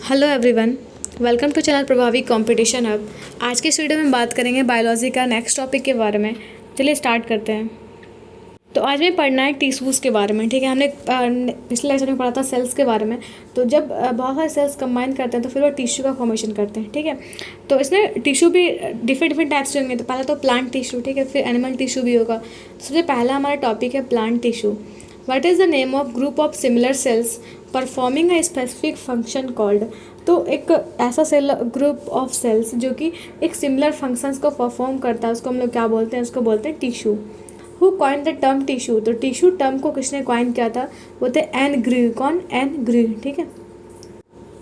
Hello everyone, welcome to channel Prabhavi competition hub. आज के इस वीडियो में बात करेंगे बायोलॉजी का नेक्स्ट टॉपिक के बारे में। चलिए स्टार्ट करते हैं। तो आज में पढ़ना है टिश्यूज़ के बारे में। ठीक है, हमने पिछले लेक्चर में पढ़ा था सेल्स के बारे में। तो जब बहुत सारे सेल्स कंबाइन करते हैं तो फिर वो टिश्यू का फॉर्मेशन करते हैं। ठीक है, तो इसमें टिश्यू भी डिफरेंट टाइप्स के होंगे। तो पहला तो प्लांट टिश्यू, ठीक है, फिर एनिमल टिश्यू भी होगा। सबसे पहला हमारा टॉपिक है plant tissue. What is the name of group of similar sales performing a specific function called. तो एक ऐसा सेल ग्रुप ऑफ सेल्स जो कि एक सिमिलर फंक्शंस को परफॉर्म करता है, उसको हम लोग क्या बोलते हैं? उसको बोलते हैं tissue. Who coin the term tissue. तो टिश्यू टर्म को किसने कॉइन किया था? वो थे एन ग्री। कौन? एन ग्री। ठीक है,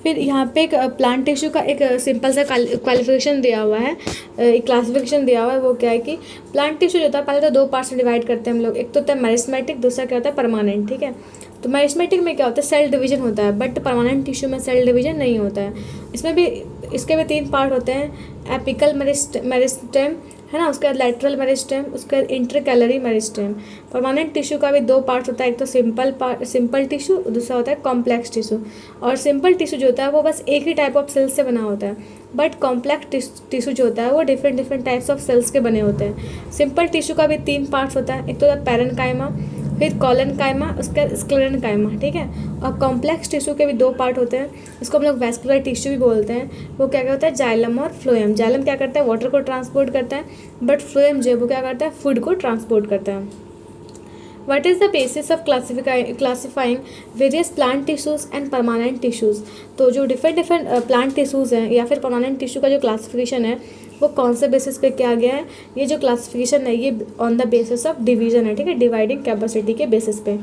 फिर यहाँ पे एक प्लांट टिश्यू का एक सिंपल सा क्वालिफिकेशन दिया हुआ है, एक क्लासिफिकेशन दिया हुआ है। वो क्या है कि प्लांट टिश्यू जो होता है पहले तो दो पार्ट्स में डिवाइड करते हैं हम लोग। एक तो होता है मेरिस्टेमेटिक, दूसरा क्या होता है? परमानेंट। ठीक है, तो मेरिस्टेमेटिक में क्या होता है? सेल डिवीजन होता है, बट परमानेंट टिश्यू में सेल डिवीजन नहीं होता है। इसमें भी इसके भी तीन पार्ट होते हैं, एपिकल मेरिस्टेम है ना, उसके बाद लैटरल मेरिस्टेम, उसके बाद इंटरकैलरी मेरिस्टेम। परमानेंट टिश्यू का भी दो पार्ट होता है, एक तो सिंपल टिश्यू, दूसरा होता है कॉम्प्लेक्स टिश्यू। और सिंपल टिश्यू जो होता है वो बस एक ही टाइप ऑफ सेल्स से बना होता है, बट कॉम्प्लेक्स टिश्यू जो होता है वो डिफरेंट टाइप्स ऑफ सेल्स के बने होते हैं। सिंपल टिश्यू का भी तीन पार्ट्स होता है, एक तो होता है पैरेन्काइमा, फिर कॉलनकाइमा, उसके बाद स्क्लेरेन्काइमा। ठीक है, और कॉम्प्लेक्स टिश्यू के भी दो पार्ट होते हैं, इसको हम लोग वैस्कुलर टिश्यू भी बोलते हैं। वो क्या क्या होता है? जाइलम और फ्लोएम। जाइलम क्या करता है? वाटर को ट्रांसपोर्ट करता है, बट फ्लोएम जो है वो क्या करता है? फूड को ट्रांसपोर्ट करता है। What is the basis of classifying various plant tissues and permanent tissues? तो जो डिफरेंट प्लांट टिश्यूज़ हैं या फिर परमानेंट टिश्यू का जो क्लासिफिकेशन है वो कौन से बेसिस पे किया गया है? ये जो क्लासिफिकेशन है ये on the basis of division है। ठीक है, डिवाइडिंग कैपेसिटी के बेसिस पे।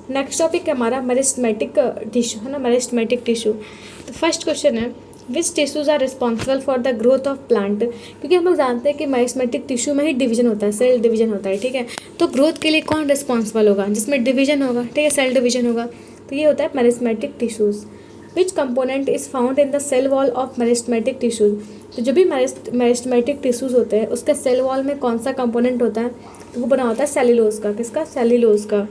नेक्स्ट टॉपिक है हमारा मेरिस्टेमेटिक टिश्यू, है ना, मेरिस्टेमेटिक टिश्यू। तो फर्स्ट क्वेश्चन है which tissues are responsible for the growth of plant. क्योंकि हम लोग जानते हैं कि मेरिस्टेमेटिक टिश्यू में ही डिवीजन होता है, सेल डिवीजन होता है। ठीक है, तो ग्रोथ के लिए कौन रिस्पॉन्सिबल होगा? जिसमें डिवीजन होगा, ठीक है, सेल डिवीजन होगा, तो ये होता है meristematic tissues. Which component is found in the cell wall of meristematic tissues. तो जो भी मेरिस्टेमेटिक टिश्यूज़ होते हैं उसके सेल वॉल में कौन सा कंपोनेंट होता है? तो वो बना होता है सेल्यूलोज का। किसका? सेल्यूलोज का।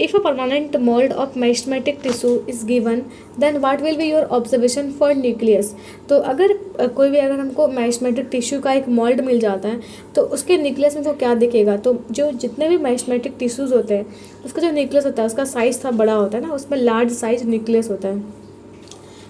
If a permanent mold of meristematic tissue is given, then what will be your observation for nucleus? तो अगर अगर हमको मेरिस्टेमेटिक टिश्यू का एक मोल्ड मिल जाता है तो उसके न्यूक्लियस में तो क्या दिखेगा? तो जो जितने भी मेरिस्टेमेटिक टिश्यूज़ होते हैं उसका जो न्यूक्लियस होता है उसका साइज़ था बड़ा होता है ना, उसमें लार्ज साइज न्यूक्लियस होता है।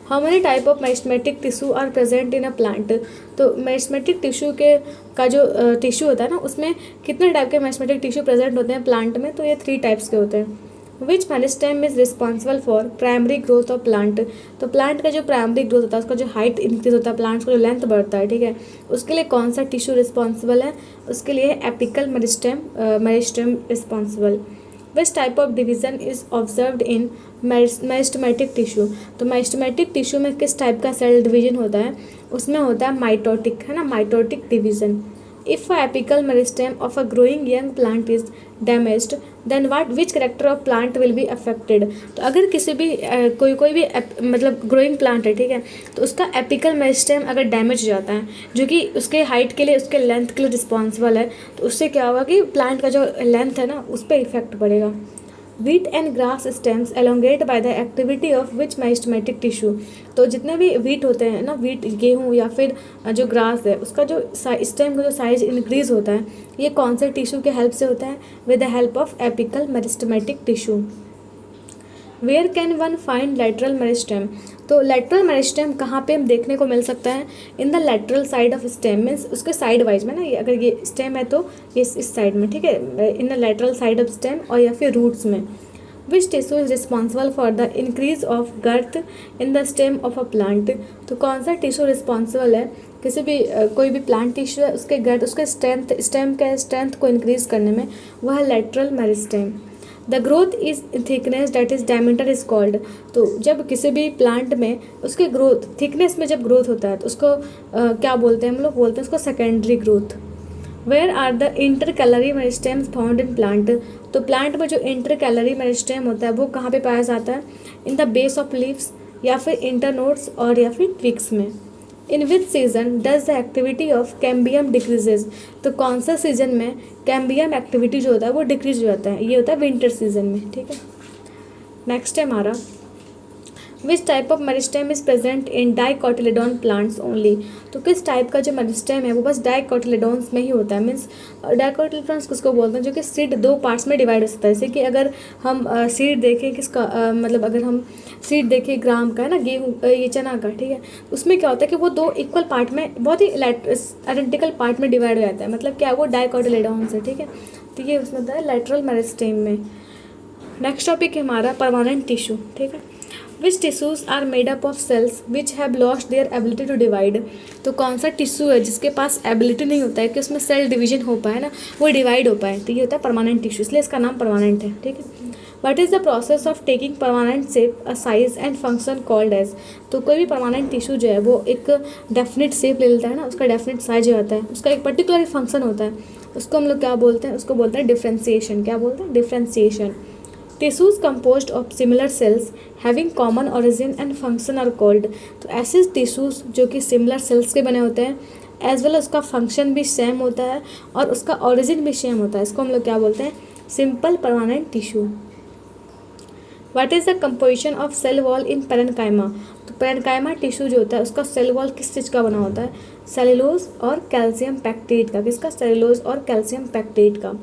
How many type of meristematic tissue are present in a plant. तो मेरिस्टेमेटिक टिश्यू के का जो टिश्यू होता है ना उसमें कितने टाइप के मेरिस्टेमेटिक टिश्यू प्रेजेंट होते हैं प्लांट में? तो ये 3 टाइप्स के होते हैं। Which meristem is responsible for primary growth of plant. तो प्लांट का जो प्राइमरी ग्रोथ होता है उसका जो हाइट इंक्रीज होता है, प्लांट्स का जो लेंथ बढ़ता है, ठीक है, उसके लिए कौन सा टिश्यू रिस्पॉन्सिबल है? उसके लिए apical meristem responsible. Which type of division is observed in meristematic tissue. तो मेरिस्टेमेटिक टिश्यू में किस टाइप का सेल डिवीजन होता है? उसमें होता है माइटोटिक, है ना, mitotic division. If a apical meristem of a growing young plant is damaged then which character of plant will be affected. तो अगर किसी भी कोई भी मतलब ग्रोइंग प्लांट है, ठीक है, तो उसका एपिकल मेरिस्टेम अगर डैमेज हो जाता है जो कि उसके हाइट के लिए, उसके लेंथ के लिए रिस्पॉन्सिबल है, तो उससे क्या होगा कि प्लांट का जो लेंथ है ना उस पर इफेक्ट पड़ेगा। Wheat and grass stems elongate by the activity of which meristematic tissue. तो जितने भी वीट होते हैं ना, वीट गेहूँ या फिर जो ग्रास है उसका जो स्टेम का जो साइज इंक्रीज होता है ये कौन से टिश्यू के हेल्प से होता है? With the help of apical meristematic tissue. Where can one find lateral meristem. तो लेटरल मेरिस्टेम कहाँ पे हम देखने को मिल सकता है? In the lateral side of stem, means उसके साइड वाइज में ना, ये अगर ये स्टेम है तो ये इस साइड में, ठीक है, in the lateral side of stem और या फिर रूट्स में। Which tissue is responsible for the increase of girth in the stem of a plant. तो कौन सा टिश्यू रिस्पॉन्सिबल है किसी भी कोई भी प्लांट टिश्यू है उसके गर्थ, उसके स्टेम के स्ट्रेंथ को इंक्रीज करने में, वह है lateral meristem. The growth is thickness that is diameter is called. तो जब किसी भी प्लांट में उसके ग्रोथ थिकनेस में जब ग्रोथ होता है तो उसको क्या बोलते हैं? हम लोग बोलते हैं उसको secondary growth. Where are the intercalary meristems found in plant. तो प्लांट में जो इंटरकैलरी मेरिस्टेम होता है वो कहाँ पे पाया जाता है? In the base of leaves या फिर इंटरनोड्स और या फिर ट्विक्स में। In which season does the activity of cambium decreases. तो कौन सा सीजन में कैम्बियम एक्टिविटी जो होता है वो डिक्रीज हो जाता है? ये होता है विंटर सीजन में। ठीक है, नेक्स्ट है हमारा which type of meristem is present in dicotyledon plants only. तो किस टाइप का जो मेरिस्टेम है वो बस डाइकोटिलेडोन्स में ही होता है। मीन्स डाइकोटिलेडोन्स किसको बोलते हैं, जो कि सीड दो पार्ट्स में डिवाइड हो सकता है। जैसे कि अगर हम सीड देखें किसका मतलब अगर हम सीड देखें ग्राम का है ना, गेहूँ ये चना का, ठीक है, उसमें क्या होता है कि वो दो इक्वल पार्ट में बहुत ही आइडेंटिकल पार्ट में डिवाइड हो जाता है। मतलब क्या, वो डाइकोटिलेडोन्स है, ठीक है। तो ये उसमें होता है लैटरल मेरिस्टेम में। नेक्स्ट टॉपिक है हमारा परमानेंट टिश्यू, ठीक है। Which tissues are made up of cells which have lost their ability to divide. तो कौन सा टिश्यू है जिसके पास एबिलिटी नहीं होता है कि उसमें सेल डिवीजन हो पाए ना, वो डिवाइड हो पाए, तो ये होता है परमानेंट टिश्यू, इसलिए इसका नाम परमानेंट है, ठीक है। What is the process of taking permanent shape a size and function called as. तो कोई भी परमानेंट टिश्यू जो है वो एक डेफिनेट शेप ले लेता है ना, उसका डेफिनेट साइज होता है, उसका एक पर्टिकुलर फंक्शन होता है, उसको हम लोग क्या बोलते हैं, उसको बोलते हैं डिफ्रेंसिएशन। क्या बोलते हैं, differentiation. Tissues composed of similar cells having common origin and function are called. तो ऐसे टिश्यूज जो कि सिमिलर सेल्स के बने होते हैं, एज वेल उसका फंक्शन भी सेम होता है और उसका ओरिजिन भी सेम होता है, इसको हम लोग क्या बोलते हैं, simple permanent tissue. What is the composition of cell wall in parenchyma. तो पेरेन्काइमा टिश्यू जो होता है उसका सेल वॉल किस चीज़ का बना होता है, सेलुलोज और कैल्शियम पैक्टेट का। किसका, सेलुलोज और कैल्शियम पैक्टेट का।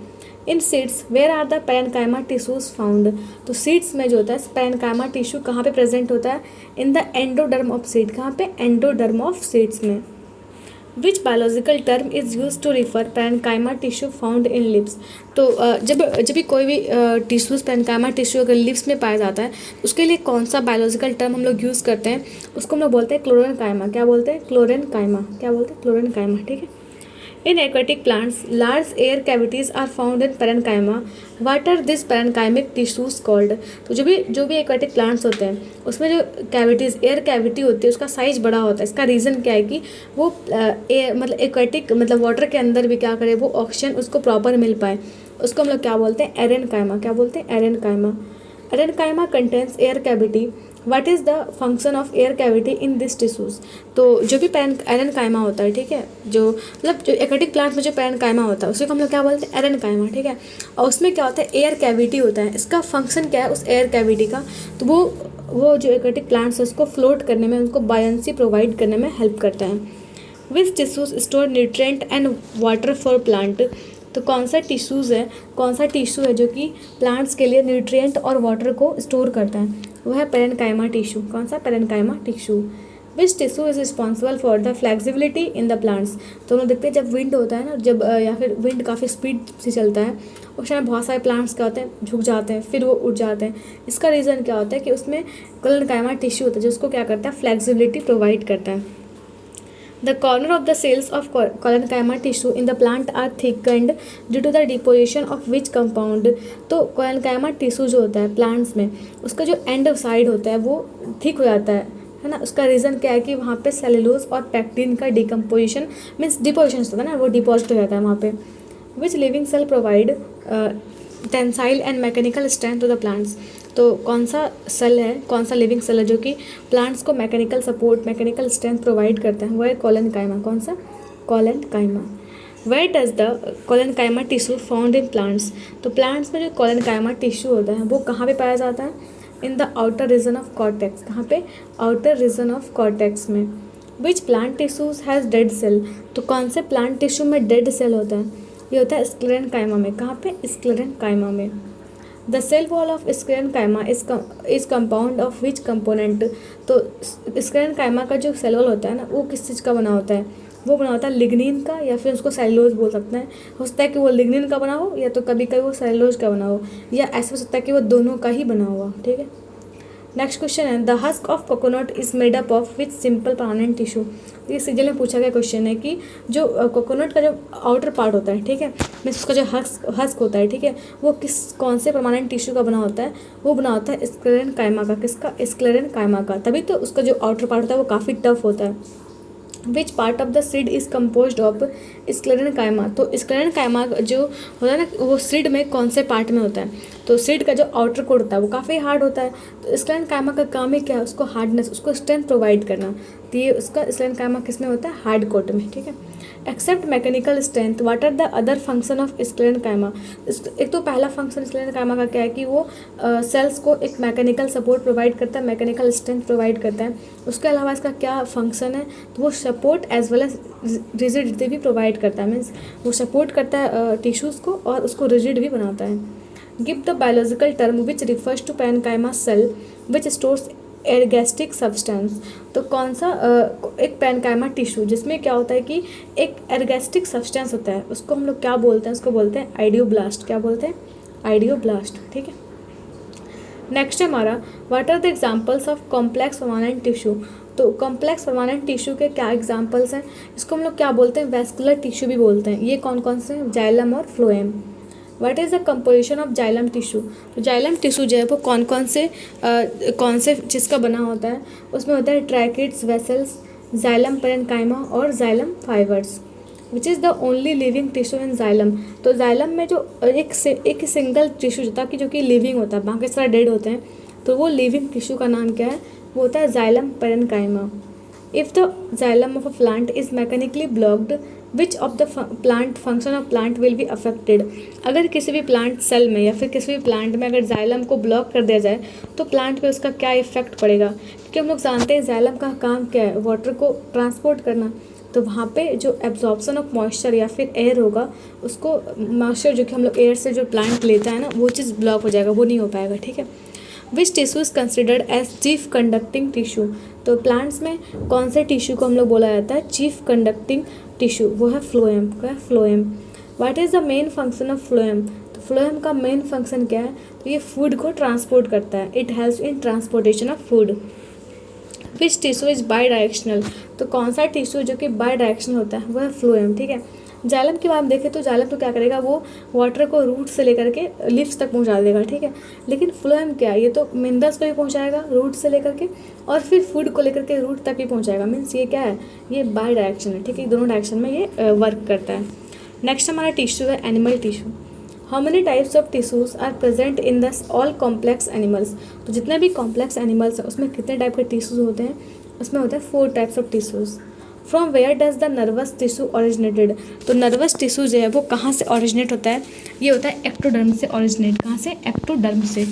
In seeds where are the parenchyma tissues found. तो सीड्स में जो होता है पेरेन्काइमा टिश्यू कहाँ पे प्रेजेंट होता है, in the endoderm of seed. कहाँ पे, एंडोडर्म ऑफ सीड्स में। Which biological term is use to refer parenchyma tissue found in lips. तो जब भी कोई भी टिश्यूज पेरेन्काइमा टिश्यू अगर लिप्स में पाया जाता है उसके लिए कौन सा बायोलॉजिकल टर्म हम लोग यूज़ करते हैं, उसको हम लोग बोलते हैं क्लोरेनकाइमा। क्या बोलते हैं, क्लोरेनकाइमा। क्या बोलते हैं, क्लोरेनकाइमा, ठीक है। In aquatic plants large air cavities are found in parenchyma. What are this parenchymic tissues called. तो जो भी एक्वेटिक प्लांट्स होते हैं उसमें जो कैविटीज़, एयर कैविटी होती है, उसका साइज बड़ा होता है। इसका रीज़न क्या है कि वो मतलब एक्वेटिक मतलब वाटर के अंदर भी क्या करे, वो ऑक्सीजन उसको प्रॉपर मिल पाए। उसको हम लोग क्या बोलते हैं, एरेनकाइमा। क्या बोलते हैं, aerenchyma. Aerenchyma contains air cavity. What is the function of air cavity in this tissues. तो जो भी एरेनकाइमा होता है, ठीक है, जो मतलब जो एक्वेटिक प्लांट में जो पेरेन्काइमा होता है उसी को हम लोग क्या बोलते हैं, एरेनकाइमा, ठीक है। और उसमें क्या होता है, एयर कैविटी होता है। इसका फंक्शन क्या है उस एयर कैविटी का, तो वो जो एक्वेटिक प्लांट्स है उसको फ्लोट करने में, उनको बायंसी प्रोवाइड करने में हेल्प करता है। Which tissues store nutrient and water for plant. तो कौन सा टिश्यू है जो कि प्लांट्स के लिए न्यूट्रिएंट और वाटर को स्टोर करता है, वो है पेरेन्काइमा टिश्यू। कौन सा, parenchyma tissue. Which tissue is responsible for the flexibility in the plants. तो हम लोग देखते हैं जब विंड होता है ना, जब या फिर विंड काफ़ी स्पीड से चलता है उस टाइम बहुत सारे प्लांट्स क्या होते हैं, झुक जाते हैं, फिर वो उठ जाते हैं। इसका रीज़न क्या होता है कि उसमें पेरेन्काइमा टिश्यू होता है जो उसको क्या करता है, फ्लेक्सिबिलिटी प्रोवाइड करता है। The corner of the cells of parenchyma tissue in the plant are thickened due to the deposition of which compound। तो parenchyma tissue जो होता है प्लांट्स में, उसका जो एंड साइड होता है वो थिक हो जाता है ना। उसका रीज़न क्या है कि वहाँ पे सेलुलोज और पैक्टिन का डिकम्पोजिशन मीन्स डिपोजिशन होता है ना, वो डिपॉजिट हो जाता है वहाँ पे। Which living cell provide tensile and mechanical strength to the plants. तो कौन सा सेल है, कौन सा लिविंग सेल है जो कि प्लांट्स को mechanical support, mechanical strength provide करता है, वो है कोलेनकाइमा। कौन सा, collenchyma. Where does the collenchyma tissue found in plants. तो प्लांट्स में जो कोलेनकाइमा टिश्यू होता है वो कहाँ पे पाया जाता है, in the outer region of cortex. कहाँ पे, आउटर रीजन ऑफ कॉर्टेक्स में। Which plant tissues has dead cell. तो कौन से प्लांट टिश्यू में डेड सेल होता है, ये होता है स्क्लेरेनकाइमा में। कहाँ पे, स्क्लेरेनकाइमा में। The cell wall of sclerenchyma is compound of which component. तो स्क्लेरेनकाइमा का जो सेल वॉल होता है ना वो किस चीज़ का बना होता है, वो बना होता है लिग्निन का, या फिर उसको सेलुलोज बोल सकते हैं। हो सकता है कि वो लिग्निन का बना हो या तो कभी कभी वो सेलुलोज का बना हो, या ऐसा हो सकता है कि वो दोनों का ही बना हुआ, ठीक है। नेक्स्ट क्वेश्चन है, the husk of coconut is made up of which simple permanent tissue. ये सीजन में पूछा गया क्वेश्चन है कि जो कोकोनट का जो आउटर पार्ट होता है, ठीक है, मीन्स उसका जो हस्क होता है, ठीक है, वो कौन से परमानेंट टिश्यू का बना होता है, वो बना होता है स्क्लेरेनकाइमा का। किसका, स्क्लेरेनकाइमा का। तभी तो उसका जो आउटर पार्ट होता है वो काफ़ी टफ होता है। Which part of the seed is composed of sclerenchyma. तो स्क्लेरेनकाइमा जो होता है ना वो सीड में कौन से पार्ट में होता है, तो सीड का जो आउटर कोड होता है वो काफ़ी हार्ड होता है। तो स्क्लेरेनकाइमा का काम ही क्या है, उसको हार्डनेस, उसको स्ट्रेंथ प्रोवाइड करना। तो ये उसका स्क्लेरेनकाइमा किस में होता है, हार्ड कोट में, ठीक है। Except mechanical strength, what are the other function of sclerenchyma. एक तो पहला फंक्शन स्क्लेरेनकाइमा का क्या है कि वो सेल्स को एक मैकेनिकल सपोर्ट प्रोवाइड करता है, मैकेनिकल स्ट्रेंथ प्रोवाइड करता है। उसके अलावा इसका क्या फंक्शन है, तो वो support as well as rigidity भी प्रोवाइड करता है, मीन्स वो सपोर्ट करता है टिश्यूज़ को और उसको रिजिड भी बनाता है। Give the biological term which refers to parenchyma cell which stores ergastic substance. तो कौन सा एक पैरेन्काइमा टिश्यू जिसमें क्या होता है कि एक एर्गेस्टिक सब्सटेंस होता है, उसको हम लोग क्या बोलते हैं, उसको बोलते हैं आइडियोब्लास्ट। क्या बोलते हैं? आइडियोब्लास्ट। ठीक है, नेक्स्ट है हमारा what are the examples of complex permanent tissue. तो कॉम्प्लेक्स परमानेंट टिश्यू के क्या एग्जांपल्स हैं, इसको हम लोग क्या बोलते हैं? वैस्कुलर टिश्यू भी बोलते हैं। ये कौन कौन से हैं? जाइलम और phloem. What is the composition of xylem tissue. तो जाइलम टिश्यू जो है वो कौन से जिसका बना होता है, उसमें होता है ट्रैकिड्स, वेसल्स, जाइलम पैरेन्काइमा और xylem fibres. Which is the only living tissue in xylem. तो जाइलम में जो एक सिंगल टिश्यू होता है जो कि लिविंग होता है, बाकी सारा डेड होते हैं, तो वो लिविंग टिश्यू का नाम क्या है? वो होता है xylem parenchyma. If the xylem of a plant is mechanically blocked which of the plant function of plant will be affected. अगर किसी भी प्लांट सेल में या फिर किसी भी प्लांट में अगर जाइलम को ब्लॉक कर दिया जाए तो प्लांट पे उसका क्या इफेक्ट पड़ेगा, क्योंकि हम लोग जानते हैं जाइलम का काम क्या है? वाटर को ट्रांसपोर्ट करना। तो वहाँ पे जो एब्जॉर्प्शन ऑफ मॉइस्चर या फिर एयर होगा, उसको मॉइस्चर जो कि हम लोग एयर से जो प्लांट लेता है ना, वो चीज़ ब्लॉक हो जाएगा, वो नहीं हो पाएगा। ठीक है, which tissue is considered as chief conducting tissue. तो प्लांट्स में कौन से टिश्यू को हम लोग बोला जाता है चीफ कंडक्टिंग टिश्यू? वो है फ्लोएम। क्या है? Phloem. What is the main function of phloem. तो फ्लोएम का मेन फंक्शन क्या है? तो ये फूड को ट्रांसपोर्ट करता है, it helps in transportation of food. Which tissue is by directional. तो कौन सा टिश्यू जो कि बाई डायरेक्शनल होता है, वो है फ्लोएम। ठीक है, जाइलम की बात देखें तो जाइलम तो क्या करेगा, वो वाटर को रूट से लेकर के लिप्स तक पहुंचा देगा। ठीक है, लेकिन फ्लोएम क्या है, ये तो मिनरल्स को भी पहुंचाएगा रूट से लेकर के और फिर फूड को लेकर के रूट तक भी पहुंचाएगा। मीन्स ये क्या है? ये बाई डायरेक्शन है। ठीक है, दोनों डायरेक्शन में ये वर्क करता है। नेक्स्ट हमारा टिश्यू है animal tissue. How many types of tissues are present in this all complex animals. तो जितने भी कॉम्प्लेक्स एनिमल्स हैं उसमें कितने टाइप के टिश्यूज होते हैं? उसमें होते हैं 4 types of tissues. From where does the nervous tissue originated. तो नर्वस टिश्यू जो है वो कहाँ से ओरिजिनेट होता है? ये होता है एक्टोडर्म से ओरिजिनेट। कहाँ से? एक्टोडर्म से।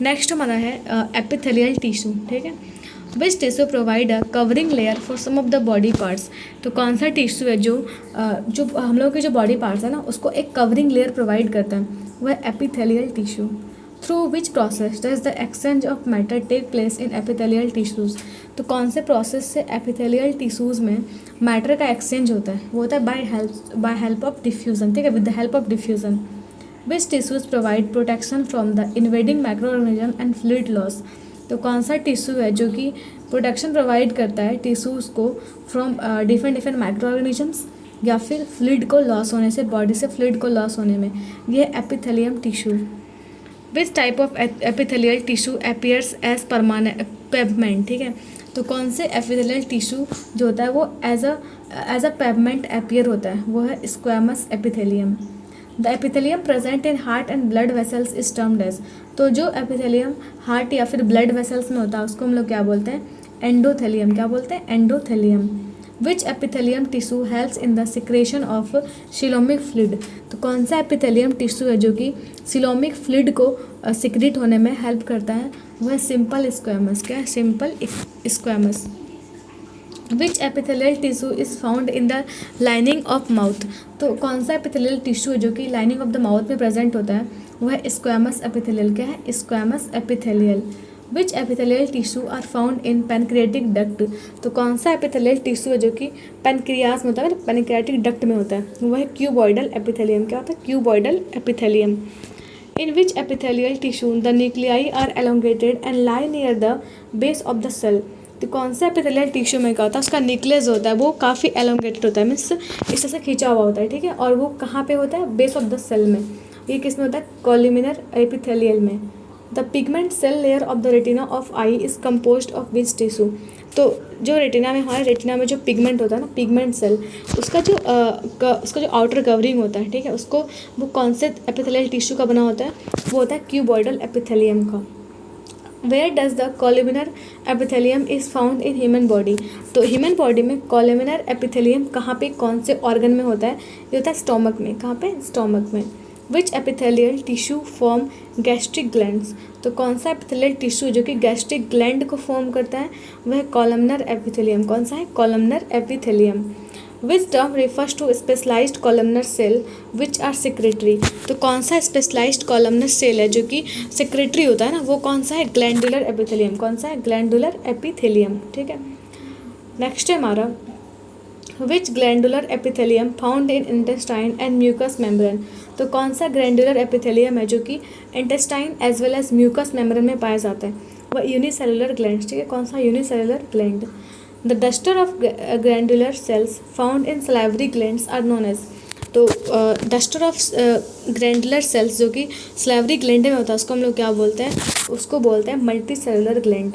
नेक्स्ट हमारा है एपिथेलियल टिश्यू। ठीक है, which tissue provide a covering layer for some of the body parts. तो कौन सा टिश्यू है जो हम लोग के जो बॉडी पार्ट्स है ना, उसको एक कवरिंग लेयर प्रोवाइड करता है, वो है epithelial tissue. Through which process does the exchange of matter take place in epithelial tissues. तो कौन से प्रोसेस से एपिथेलियल टिश्यूज़ में मैटर का एक्सचेंज होता है? वो होता है बाय हेल्प ऑफ डिफ्यूज़न। ठीक है, with the help of diffusion. Which tissues provide protection from the invading micro organism and fluid loss. तो कौन सा टिश्यू है जो कि प्रोटेक्शन प्रोवाइड करता है टिश्यूज़ को फ्रॉम डिफरेंट माइक्रो ऑर्गेनिजम्स या फिर फ्लूइड को लॉस होने से, बॉडी से फ्लूइड को लॉस होने में? ये epithelium tissue. Which type of epithelial tissue appears as permanent pavement. ठीक है, तो कौन से एपिथेलियल टिश्यू जो होता है वो एज अ पेवमेंट अपीयर होता है, वो है squamous epithelium. The epithelium present in heart and blood vessels is termed as. तो जो एपिथेलियम हार्ट या फिर ब्लड वेसल्स में होता है उसको हम लोग क्या बोलते हैं? एंडोथेलियम। क्या बोलते हैं? Endothelium. Which epithelium tissue helps in the secretion of coelomic fluid. तो कौन सा एपिथेलियम टिश्यू है जो कि सिलोमिक फ्लूइड को सिक्रेट होने में हेल्प करता है? वो है सिंपल स्क्वैमस। क्या है? Simple squamous. Which epithelial tissue is found in the lining of mouth. तो कौन सा एपिथेलियल टिश्यू है जो कि लाइनिंग ऑफ द माउथ में प्रेजेंट होता है? वो है स्क्वैमस एपिथेलियल। क्या है? Squamous epithelial. Which epithelial tissue are found in pancreatic duct. तो कौन सा एपिथेलियल टिश्यू है जो कि पैनक्रियास में होता है, पैनक्रियाटिक डक्ट में होता है? वो है क्यूबॉइडल एपिथेलियम। क्या होता है? Cuboidal epithelium. In which epithelial tissue the nuclei are elongated and lie near the base of the cell. तो कौन सा एपिथेलियल टिश्यू में क्या होता है? उसका न्यूक्लियस होता है वो काफ़ी एलोंगेटेड होता है, मीन्स इस तरह से खींचा हुआ होता है। ठीक है, और वो कहाँ पे होता है? बेस ऑफ द सेल में। ये किस में होता है? कॉलिमिनर एपिथेलियल में। The pigment cell layer of the retina of eye is composed of which tissue. तो जो रेटिना में, हमारे रेटिना में जो पिगमेंट होता है ना, पिगमेंट सेल, उसका जो आउटर कवरिंग होता है, ठीक है, उसको वो कौन से एपिथेलियल टिश्यू का बना होता है? वो होता है क्यूबॉइडल एपिथेलियम का। Where does the columnar epithelium is found in human body. तो ह्यूमन बॉडी में कोलुमिनर एपिथेलियम कहाँ पे, कौन से ऑर्गन में होता है? ये होता है स्टोमक में। कहाँ पे? स्टोमक में। Which epithelial tissue form gastric glands. तो कौन सा एपिथेलियल टिश्यू जो कि गैस्ट्रिक ग्लैंड को फॉर्म करता है वह कोलुमिनर एपिथेलियम। कौन सा है? Columnar epithelium. Which term refers to specialized columnar cell which are secretory. तो कौन सा स्पेशलाइज्ड कॉलमनर सेल है जो कि सेक्रेटरी होता है ना, वो कौन सा है? Glandular epithelium. कौन सा है? Glandular epithelium. ठीक है, नेक्स्ट है हमारा which glandular epithelium found in intestine and mucus membrane. तो कौन सा ग्लैंडुलर एपिथेलियम है जो कि intestine as well as mucus membrane में पाया जाता है? वह यूनिसेलुलर ग्लैंड। ठीक है, कौन सा? Unicellular gland. The duster of glandular cells found in salivary glands are known as. तो डस्टर ऑफ ग्लैंडुलर सेल्स जो कि सलाइवरी ग्लैंड में होता है उसको हम लोग क्या बोलते हैं? उसको बोलते हैं multicellular gland.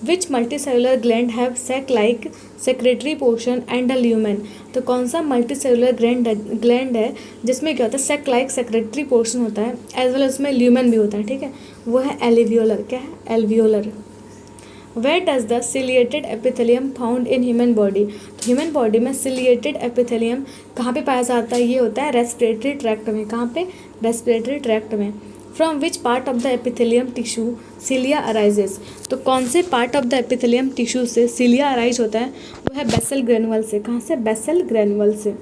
Which multicellular gland have sac like secretory portion and a lumen. तो कौन सा मल्टी सेलुलर ग्लैंड है जिसमें क्या होता है? सेक लाइक सेक्रेटरी पोर्शन होता है एज वेल उसमें ल्यूमेन भी होता है। ठीक है, वो है एल्वियोलर। क्या है? Alveolar. Where does the ciliated epithelium found in human body. तो ह्यूमन बॉडी में सिलिएटेड एपिथेलियम कहाँ पे पाया जाता है? ये होता है रेस्पिरेटरी ट्रैक्ट में। कहाँ पे? रेस्पिरेटरी ट्रैक्ट में। From which part of the epithelium tissue cilia arises. तो कौन से part of the epithelium tissue से सिलिया अराइज होता है? वो है बेसल ग्रेनुअल से। कहाँ से? बेसल ग्रेनुअल से।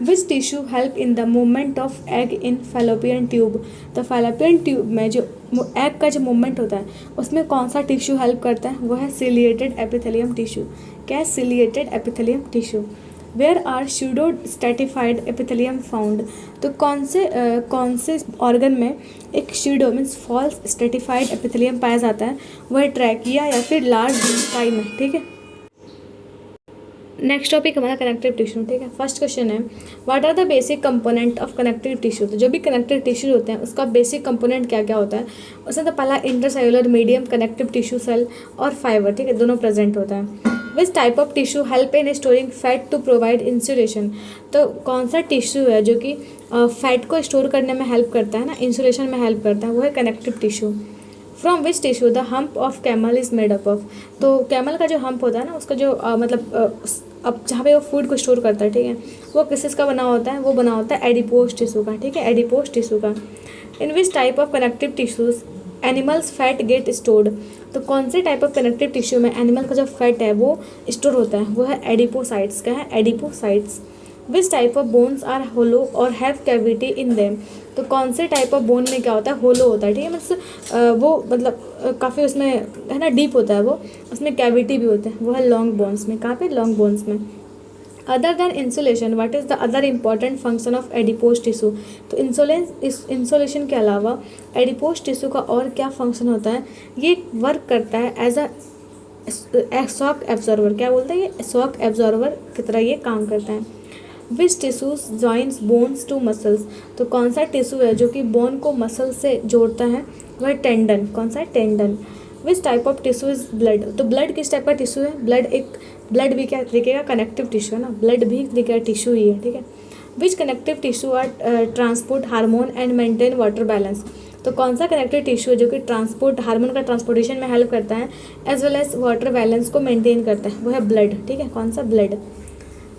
Which tissue help in the movement of egg in fallopian tube. तो फैलोपियन ट्यूब में जो एग का जो मूवमेंट होता है उसमें कौन सा टिश्यू हेल्प करता है? वो है सिलिएटेड एपिथेलियम टिश्यू। क्या है? Ciliated epithelium tissue. Where are pseudo stratified epithelium found. तो कौन से ऑर्गन में एक pseudo means false stratified epithelium पाया जाता है? वह ट्रैकिया या फिर लार्ज काई में। ठीक है, नेक्स्ट टॉपिक हमारा कनेक्टिव टिश्यू। ठीक है, फर्स्ट क्वेश्चन है what are the basic component of connective tissue. तो जो भी कनेक्टिव टिश्यू होते हैं उसका बेसिक कंपोनेंट क्या क्या होता है? उसमें तो पहला intercellular medium connective tissue cell और फाइबर। ठीक है, दोनों प्रेजेंट होता है। Which type of tissue help in storing fat to provide insulation. तो कौन सा टिश्यू है जो कि फैट को स्टोर करने में हेल्प करता है ना, इंसुलेशन में हेल्प करता है? वो है connective tissue. From which tissue the hump of camel is made up of. तो कैमल का जो हम्प होता है ना उसका जो अब जहाँ पे वो फूड को स्टोर करता है, ठीक है, वो किस का बना होता है? वो बना होता है एडिपोज टिश्यू का। ठीक है, एडिपोज टिश्यू का। In which type of connective tissues animals fat get stored. तो कौन से टाइप ऑफ कनेक्टिव टिश्यू में एनिमल का जो फैट है वो स्टोर होता है? वो है एडिपोसाइट्स। क्या है? Adipocytes. Which type of bones are hollow और हैव कैविटी इन देम। तो कौन से टाइप ऑफ बोन में क्या होता है? होलो होता है। ठीक है, मीन्स वो काफ़ी उसमें है ना डीप होता है, वो उसमें कैविटी भी होता है। वो है लॉन्ग बोन्स में। कहाँ पे? लॉन्ग बोन्स में। Other than insulation what is the other important function of adipose tissue. तो इंसुलेशन के अलावा एडिपोज टिश्यू का और क्या फंक्शन होता है? ये वर्क करता है एज अ शॉक एब्जॉर्वर। क्या बोलते हैं? ये शॉक एब्जॉर्वर की तरह ये काम करता है। Which tissues joins bones to muscles. तो कौन सा टिश्यू है जो कि बोन को मसल से जोड़ता है? वह टेंडन। कौन सा है? Tendon. Which type of tissue is blood. तो ब्लड किस टाइप का टिश्यू है? ब्लड भी क्या दिखेगा? कनेक्टिव टिश्यू है ना, ब्लड भी दिखेगा टिश्यू ही है। ठीक है, which connective tissue are transport hormone and maintain water balance. तो कौन सा कनेक्टिव टिश्यू है जो कि ट्रांसपोर्ट हार्मोन का ट्रांसपोर्टेशन में हेल्प करता है as well as water balance को मेंटेन करता है? वो है ब्लड। ठीक है, कौन सा? ब्लड।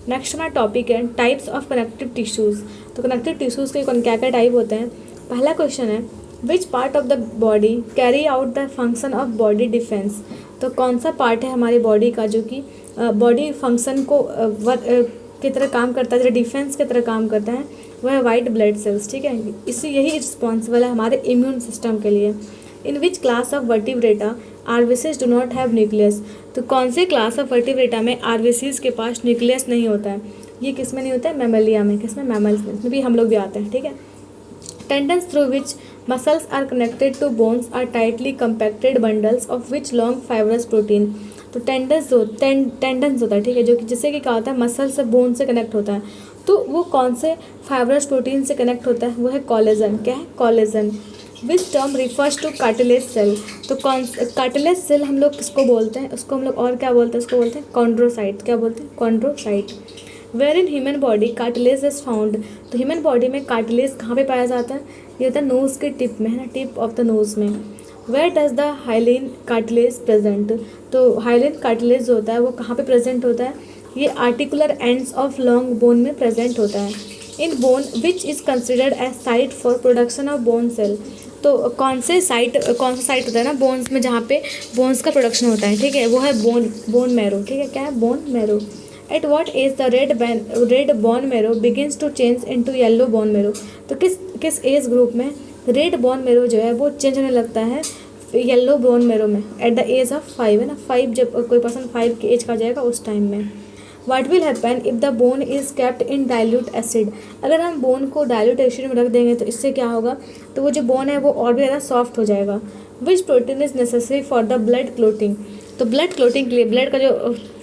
नेक्स्ट हमारा टॉपिक है टाइप्स ऑफ कनेक्टिव टिश्यूज़। तो कनेक्टिव टिश्यूज़ के क्या क्या टाइप होते हैं? पहला क्वेश्चन है which part of the body carry out the function of body defence. तो कौन सा पार्ट है हमारी बॉडी का जो कि बॉडी फंक्शन को की तरह काम करता है, डिफेंस की तरह काम करता है? वह है वाइट ब्लड सेल्स। ठीक है, यही रिस्पॉन्सिबल है हमारे इम्यून सिस्टम के लिए। In which class of vertebrata RBCs do not have nucleus. तो कौन से क्लास ऑफ वर्टिब्रेटा में आरबीसीज के पास न्यूक्लियस नहीं होता है? ये किस में नहीं होता है? मैमलिया में। किस में? मैमल्स में। इसमें भी हम लोग भी आते हैं। ठीक है, tendons through which muscles are connected to bones are tightly compacted bundles of which long fibrous protein. तो टेंडन्स होता है, ठीक है, जो कि जिससे कि क्या होता है? मसल से बोन से कनेक्ट होता है। तो वो कौन से फाइबरस प्रोटीन से कनेक्ट होता है? वो है कोलेजन। क्या है? Collagen. Which term refers to cartilage cell. तो कौन कार्टिलेज सेल हम लोग किसको बोलते हैं? उसको हम लोग और क्या बोलते हैं? उसको बोलते हैं कॉन्ड्रोसाइट। क्या बोलते हैं? Chondrocyte. Where in human body cartilage is found. तो ह्यूमन बॉडी में कार्टिलेज कहाँ पे पाया जाता है? ये होता है नोज़ के टिप में, है ना, टिप ऑफ द नोज़ में। Where does the hyaline cartilage present. तो हाइलिन कार्टिलेज जो होता है वो कहाँ पे प्रेजेंट होता है, ये articular ends of long bone में प्रेजेंट होता है। In bone which is considered as site for production of bone cell. तो कौन सा साइट होता है ना बोन्स में जहाँ पे बोन्स का प्रोडक्शन होता है, ठीक है, वो है बोन मैरो, ठीक है, क्या है, bone marrow. At what age the red bone marrow begins to change into yellow bone marrow. तो किस एज ग्रुप में रेड बोन मैरो जो है वो चेंज होने लगता है येलो बोन मैरो में? एट द एज ऑफ 5, है ना, 5, जब कोई पर्सन 5 की एज का जाएगा उस टाइम में। What will happen if the bone is kept in dilute acid। अगर हम बोन को डाइल्यूट एसिड में रख देंगे तो इससे क्या होगा, तो वो जो बोन है वो और भी ज़्यादा सॉफ्ट हो जाएगा। विच protein is necessary for the blood clotting. तो ब्लड क्लोटिंग के लिए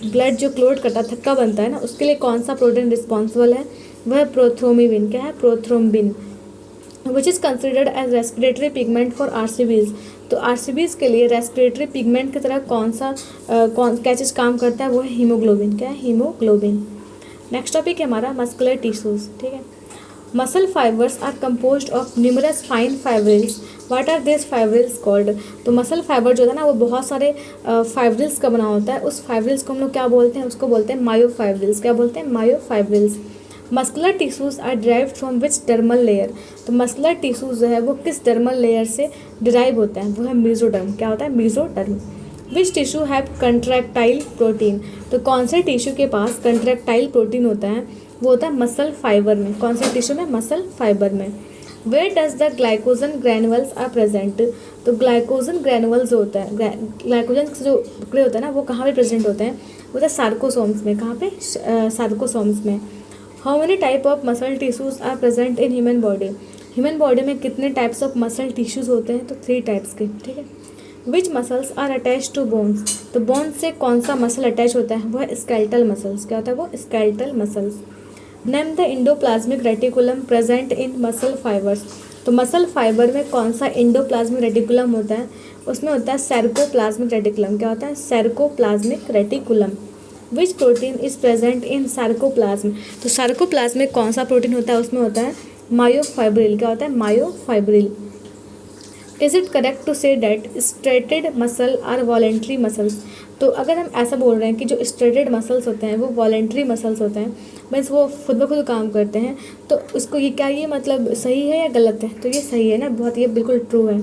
ब्लड जो क्लोट करता है, थक्का बनता है ना, उसके लिए कौन सा प्रोटीन रिस्पॉन्सिबल है, वह प्रोथ्रोम्बिन। क्या है, prothrombin. Which is considered as respiratory pigment for RCBs. तो आरसीबीज के लिए रेस्पिरेटरी पिगमेंट की तरह क्या चीज़ काम करता है, वो है हीमोग्लोबिन। क्या है, हीमोग्लोबिन। नेक्स्ट टॉपिक है हमारा मस्कुलर टिश्यूज, ठीक है। Muscle fibres are composed of numerous fine fibrils. What are this fibrils called. तो मसल फाइबर जो है ना वो बहुत सारे फाइब्रिल्स का बना होता है। उस फाइब्रिल्स को हम लोग क्या बोलते हैं, उसको बोलते हैं मायोफाइब्रिल्स। क्या बोलते हैं, myofibrils. Muscular tissues are derived from which dermal layer. तो मस्कुलर टिश्यूज़ जो है वो किस डर्मल लेयर से डिराइव होता है, वो है मेसोडर्म। क्या होता है, mesoderm. Which tissue have contractile protein. तो कौन से टिश्यू के पास कंट्रैक्टाइल प्रोटीन होता है, वो होता है मसल फाइबर में। कौन से टिश्यू में, मसल फाइबर में। Where does the glycogen granules are present. तो ग्लाइकोजन ग्रैनुअल्स जो होता है, ग्लाइकोजन जो टुकड़े होता है ना, वो कहाँ पे प्रेजेंट होते हैं, वो होता है सार्कोसोम्स में। कहाँ पे, सार्कोसोम्स में। How many type of muscle tissues are present in human body. Human body में कितने टाइप्स ऑफ मसल टिश्यूज़ होते हैं, तो 3 टाइप्स के, ठीक है। Which muscles are attach to bones. तो बोन्स से कौन सा मसल अटैच होता है, वो है स्केलेटल मसल्स। क्या होता है, वो skeletal muscles. Name the endoplasmic reticulum present in muscle fibres. तो मसल फाइबर में कौन सा इंडोप्लाज्मिक रेटिकुलम होता है, उसमें होता है सार्कोप्लाज्मिक रेटिकुलम। क्या होता है, sarcoplasmic reticulum. Which protein is present in sarcoplasm. तो सार्कोप्लाज्म में कौन सा प्रोटीन होता है, उसमें होता है मायोफाइब्रिल। क्या होता है, myofibril. Is it correct to say that striated muscle are voluntary muscles. तो अगर हम ऐसा बोल रहे हैं कि जो स्ट्रेटेड मसल्स होते हैं वो वॉलेंट्री मसल्स होते हैं, मीन्स वो खुद ब खुद काम करते हैं, तो उसको ये मतलब सही है या गलत है, तो ये सही है ना, बहुत, ये बिल्कुल ट्रू है।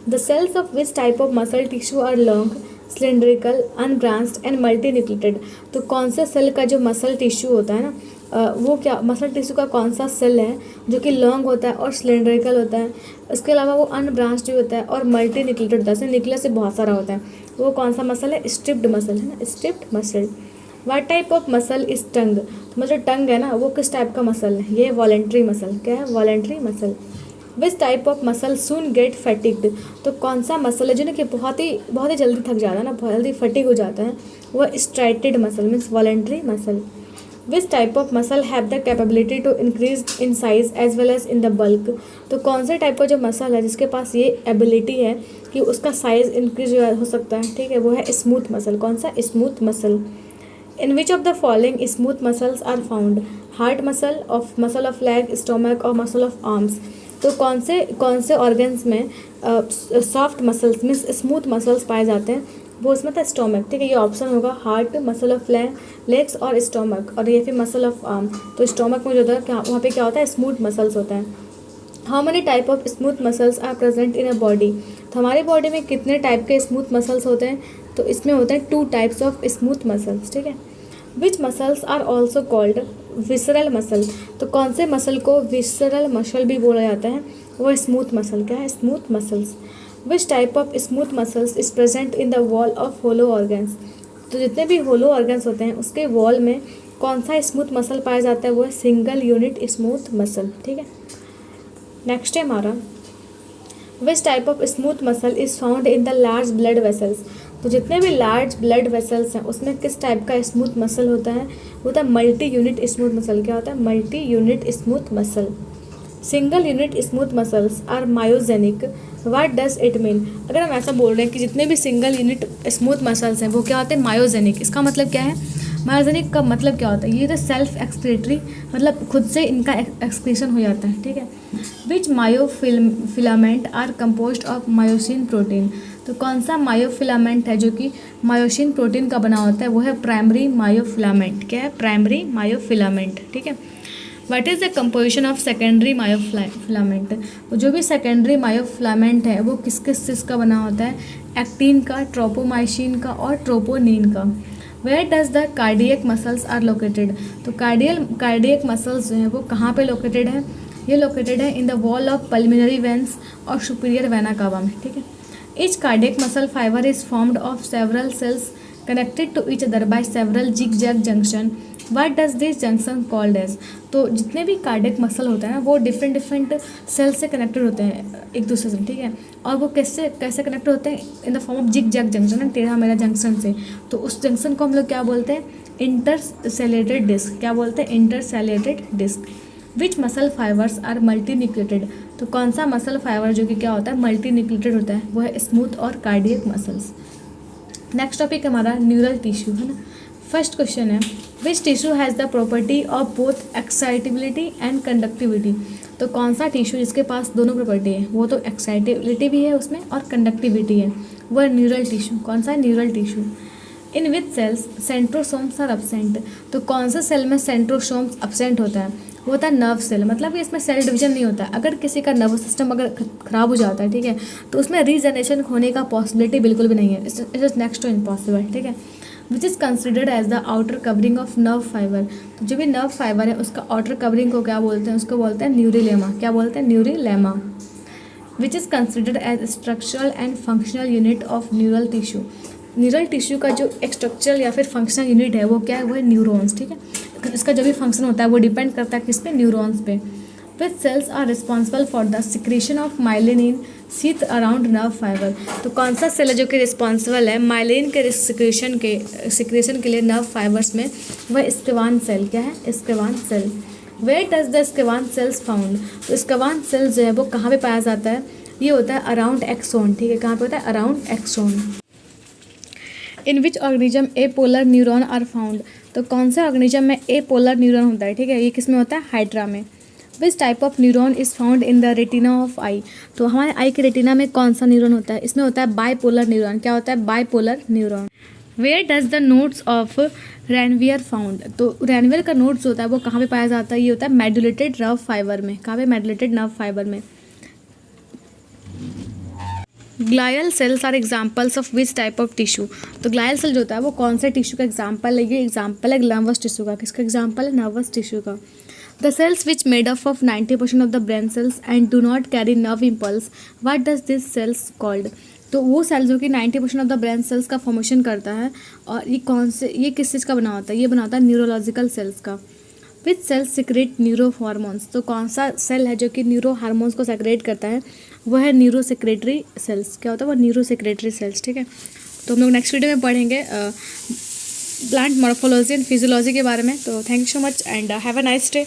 The cells of which type of muscle tissue are long, cylindrical, unbranched and multinucleated. तो कौन सा सेल का जो मसल टिश्यू होता है ना, वो क्या मसल टिश्यू का कौन सा सेल है जो कि लॉन्ग होता है और सिलेंड्रिकल होता है, इसके अलावा वो अनब्रांच्ड भी होता है और मल्टी न्यूक्लिएटेड होता है, न्यूक्लियस से बहुत सारा होता है, वो कौन सा मसल है, स्ट्रिप्ड मसल, है ना, striped muscle. What type of muscle is tongue. तो मतलब टंग है ना, वो किस टाइप का मसल है, ये वॉलेंट्री मसल। क्या है, voluntary muscle. Which type of muscle soon get fatigued. तो कौन सा मसल है जो ना कि बहुत ही जल्दी थक जाता है ना, बहुत जल्दी फटिग हो जाता है, वह striated muscle means voluntary muscle. Which type of muscle have the capability to increase in size as well as in the bulk. तो कौन से टाइप का जो मसल है जिसके पास ये एबिलिटी है कि उसका साइज इंक्रीज हो सकता है, ठीक है, वो है स्मूथ मसल। कौन सा, smooth muscle. In which of the following smooth muscles are found, heart muscle of leg, stomach और मसल ऑफ आर्म्स। तो कौन से ऑर्गन्स में soft muscles means smooth muscles पाए जाते हैं, वो उसमें था स्टोमक, ठीक है, ये ऑप्शन होगा हार्ट, मसल ऑफ लेग्स और स्टोमक, और ये फिर मसल ऑफ आर्म। तो स्टोमक में जो होता है क्या, वहाँ पे क्या होता है, स्मूथ मसल्स होता है। How many type of smooth muscles are present in a body. तो हमारी बॉडी में कितने टाइप के स्मूथ मसल्स होते हैं, तो इसमें होते हैं 2 टाइप्स ऑफ स्मूथ मसल्स, ठीक है। Which muscles are also called visceral muscle. तो कौन से मसल को विसरल मसल भी बोला जाता है, वो स्मूथ मसल। क्या है, smooth muscles. Which type of smooth muscles is present in the wall of hollow organs. तो जितने भी होलो ऑर्गन्स होते हैं उसके वॉल में कौन सा स्मूथ मसल पाया जाता है, वो है सिंगल यूनिट स्मूथ मसल, ठीक है। नेक्स्ट है हमारा which type of smooth muscle is found in the large blood vessels. तो जितने भी लार्ज ब्लड वेसल्स हैं उसमें किस टाइप का स्मूथ मसल होता है, वो होता है मल्टी यूनिट स्मूथ मसल। क्या होता है, multi unit smooth muscle. Single unit smooth muscles are myogenic. What does it mean. अगर हम ऐसा बोल रहे हैं कि जितने भी सिंगल यूनिट स्मूथ मसल्स हैं वो क्या होते हैं, मायोजेनिक। इसका मतलब क्या है, मायोजेनिक का मतलब क्या होता है, ये तो सेल्फ एक्सक्रीटरी, मतलब खुद से इनका एक्सक्रीशन हो जाता है, ठीक है। Which myofilament are composed of myosin protein, तो कौन सा मायोफिलामेंट है जो कि मायोसिन प्रोटीन का बना होता है, वो है प्राइमरी मायोफिलामेंट। क्या है? प्राइमरी मायोफिलामेंट, ठीक है। What is the composition of secondary myofilament, तो जो भी सेकेंडरी मायोफिलामेंट है वो किस किस चीज़ का बना होता है, एक्टिन का, ट्रोपोमाइसिन का और ट्रोपोनिन का। Where does the cardiac muscles are located, तो कार्डियक मसल्स जो हैं वो कहाँ पे लोकेटेड है, ये लोकेटेड है in the wall of pulmonary veins और सुपीरियर वेना कावा में, ठीक है। Each cardiac muscle fibre is formed of several cells connected to each other by several zig zag junction. What does this junction called as, तो जितने भी cardiac muscle होते हैं ना वो डिफरेंट सेल से कनेक्टेड होते हैं एक दूसरे से, ठीक है। और वो कैसे कैसे कनेक्टेड होते हैं, in the form of zig zag junction है, टेढ़ा मेढ़ा जंक्शन से। तो उस जंक्शन को हम लोग क्या बोलते हैं, इंटरसेलेटेड डिस्क। क्या बोलते हैं? Intercalated disc. Which muscle fibres are multi nucleated, तो कौन सा मसल फाइबर जो कि क्या होता है, मल्टी न्यूक्लिएटेड होता है, वो है स्मूथ और कार्डियक मसल्स। नेक्स्ट टॉपिक हमारा न्यूरल टिश्यू है ना। फर्स्ट क्वेश्चन है, which tissue has the property of both excitability and conductivity, तो कौन सा टिश्यू जिसके पास दोनों प्रॉपर्टी है, वो तो एक्साइटेबिलिटी भी है उसमें और कंडक्टिविटी है, वो है न्यूरल टिश्यू। कौन सा है? Neural tissue. In which cells centrosomes are absent, तो कौन सा सेल में सेंट्रोसोम्स एब्सेंट होता है, वो होता है नर्व सेल। मतलब कि इसमें सेल डिवीजन नहीं होता है। अगर किसी का नर्वस सिस्टम अगर खराब हो जाता है, ठीक है, तो उसमें रीजनरेशन होने का पॉसिबिलिटी बिल्कुल भी नहीं है, it is next to impossible, ठीक है। Which is considered as the outer covering of nerve fibre, तो जो भी नर्व फाइबर है उसका आउटर कवरिंग को क्या बोलते हैं, उसको बोलते हैं न्यूरिलेमा। क्या बोलते हैं? Neurilemma. Which is considered as structural and functional unit of neural tissue, neural tissue का जो एक स्ट्रक्चरल या फिर फंक्शनल यूनिट है वो क्या है, वो है न्यूरॉन्स, ठीक है। इसका जो भी फंक्शन होता है वो डिपेंड करता है किस पे, न्यूरॉन्स पे। Which cells are responsible for the secretion of myelin in sheath around nerve fibre, तो कौन सा सेल है जो कि रिस्पॉन्सिबल है माइलिन के सिक्रेशन के लिए नर्व फाइबर्स में, वह स्केवान सेल। क्या है? Schwann cell. Where does the Schwann cells found, तो स्केवान सेल जो है वो कहाँ पे पाया जाता है, ये होता है अराउंड एक्सोन, ठीक है। कहाँ पे होता है? Around axon. In which organism apolar neuron are found, तो कौन सा ऑर्गेनिज्म में ए पोलर न्यूरॉन होता है, ठीक है। ये किस में होता है? हाइड्रा में। Which type of neuron is found in the retina of eye, तो हमारे आई के रेटिना में कौन सा न्यूरॉन होता है, इसमें होता है बाइपोलर न्यूरॉन। क्या होता है? Bipolar neuron. Where does the nodes of Ranvier found, तो रैनवियर का नोड्स होता है वो कहाँ पे पाया जाता है, ये होता है मेडुलेटेड नर्व फाइबर में। कहाँ पे? मेडुलेटेड नर्व फाइबर में। Glial cells are examples of which type of tissue, तो ग्लायल सेल जो होता है वो कौन से टिश्यू का एग्जाम्पल है, ये एग्जाम्पल है नर्वस टिश्यू का। किसका एग्जाम्पल है? नर्वस टिश्यू का। The cells which made up of 90% of the brain cells and do not carry nerve impulse, what does this cells called, तो वो सेल जो कि 90% ऑफ द ब्रेन सेल्स का formation करता है, और ये कौन से, ये किस चीज़ का बना होता है, ये बना होता है न्यूरोलॉजिकल सेल्स का। विच सेल्स सिक्रेट न्यूरो हार्मोन्स, तो कौन सा सेल है जो कि न्यूरो हार्मोन्स को सेक्रेट करता है, वह है न्यूरो सेक्रेटरी सेल्स। क्या होता है? वो न्यूरो सेक्रेटरी सेल्स, ठीक है। तो हम लोग नेक्स्ट वीडियो में पढ़ेंगे प्लांट मॉर्फोलॉजी एंड फिजियोलॉजी के बारे में। तो thank you so much and have a nice day.